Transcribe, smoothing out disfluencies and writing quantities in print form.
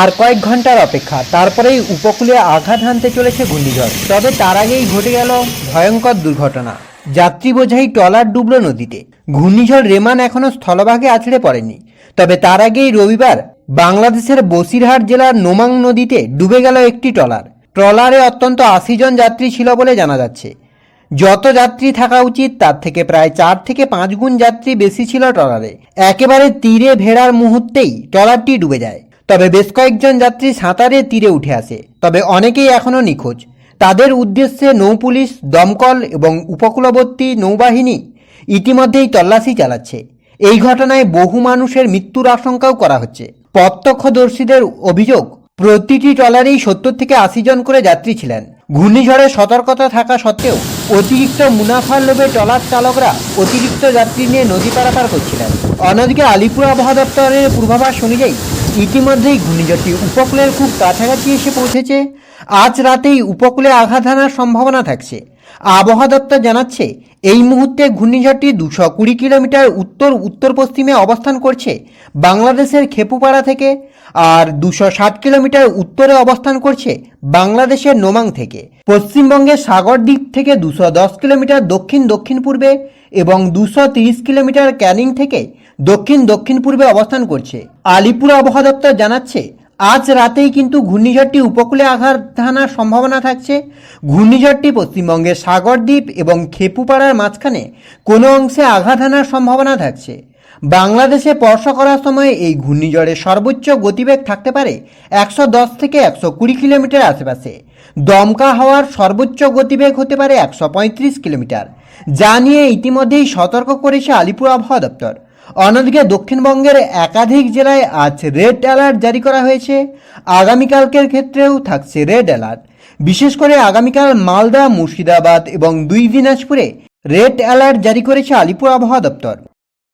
আর কয়েক ঘন্টার অপেক্ষা, তারপরেই উপকূলে আঘাত হানতে চলেছে ঘূর্ণিঝড়। তবে তার আগেই ঘটে গেল ভয়ঙ্কর দুর্ঘটনা। যাত্রী বোঝাই ট্রলার ডুবল নদীতে। ঘূর্ণিঝড় রেমান এখনও স্থলভাগে আছড়ে পড়েনি, তবে তার আগেই রবিবার বাংলাদেশের বসিরহাট জেলার নোমাং নদীতে ডুবে গেল একটি ট্রলার। ট্রলারে অত্যন্ত ৮০ জন যাত্রী ছিল বলে জানা যাচ্ছে। যত যাত্রী থাকা উচিত তার থেকে প্রায় ৪ থেকে ৫ গুণ যাত্রী বেশি ছিল ট্রলারে। একেবারে তীরে ভেড়ার মুহূর্তেই ট্রলারটি ডুবে যায়। তবে বেশ কয়েকজন যাত্রী সাঁতারে তীরে উঠে আসে, তবে অনেকেই এখনও নিখোঁজ। তাদের উদ্দেশ্যে নৌপুলিশ, দমকল এবং উপকূলবর্তী নৌবাহিনী ইতিমধ্যেই তল্লাশি চালাচ্ছে। এই ঘটনায় বহু মানুষের মৃত্যুর আশঙ্কাও করা হচ্ছে। প্রত্যক্ষদর্শীদের অভিযোগ, প্রতিটি ট্রলারেই ৭০ থেকে ৮০ জন করে যাত্রী ছিলেন। ঘূর্ণিঝড়ে সতর্কতা থাকা সত্ত্বেও অতিরিক্ত মুনাফার লোভে ট্রলার চালকরা অতিরিক্ত যাত্রী নিয়ে নদী পারাপার করছিলেন। অন্যদিকে আলিপুর আবহাওয়া দপ্তরের পূর্বাভাস অনুযায়ী ইতিমধ্যেই ঘূর্ণিঝড়টি উপকূলের খুব কাছাকাছি এসে পৌঁছেছে। আজ রাতেই উপকূলে আঘাত হানার সম্ভাবনা থাকছে। আবহাওয়া দপ্তর জানাচ্ছে, এই মুহূর্তে ঘূর্ণিঝড়টি ২২০ কিলোমিটার উত্তর পশ্চিমে অবস্থান করছে বাংলাদেশের খেপুপাড়া থেকে, আর ২৬০ কিলোমিটার উত্তরে অবস্থান করছে বাংলাদেশের নোমাং থেকে। পশ্চিমবঙ্গের সাগরদ্বীপ থেকে ২১০ কিলোমিটার দক্ষিণ পূর্বে এবং ২৩০ কিলোমিটার ক্যানিং থেকে দক্ষিণ পূর্বে অবস্থান করছে। আলিপুর আবহাওয়া দপ্তর জানাচ্ছে, আজ রাতেই কিন্তু ঘূর্ণিঝড়টি উপকূলে আঘাত হানার সম্ভাবনা থাকছে। ঘূর্ণিঝড়টি পশ্চিমবঙ্গের সাগরদ্বীপ এবং খেপুপাড়ার মাঝখানে কোনো অংশে আঘাত হানার সম্ভাবনা থাকছে। বাংলাদেশে স্পর্শ করার সময় এই ঘূর্ণিঝড়ের সর্বোচ্চ গতিবেগ থাকতে পারে ১১০ থেকে ১২০ কিলোমিটার আশেপাশে। দমকা হাওয়ার সর্বোচ্চ গতিবেগ হতে পারে ১৩৫ কিলোমিটার, যা নিয়ে ইতিমধ্যেই সতর্ক করেছে আলিপুর আবহাওয়া দপ্তর। অন্যদিকে দক্ষিণবঙ্গের একাধিক জেলায় আজ রেড অ্যালার্ট জারি করা হয়েছে। আগামীকালকের ক্ষেত্রেও থাকছে রেড অ্যালার্ট। বিশেষ করে আগামীকাল মালদা, মুর্শিদাবাদ এবং ২ দিনাজপুরে রেড অ্যালার্ট জারি করেছে আলিপুর আবহাওয়া দপ্তর।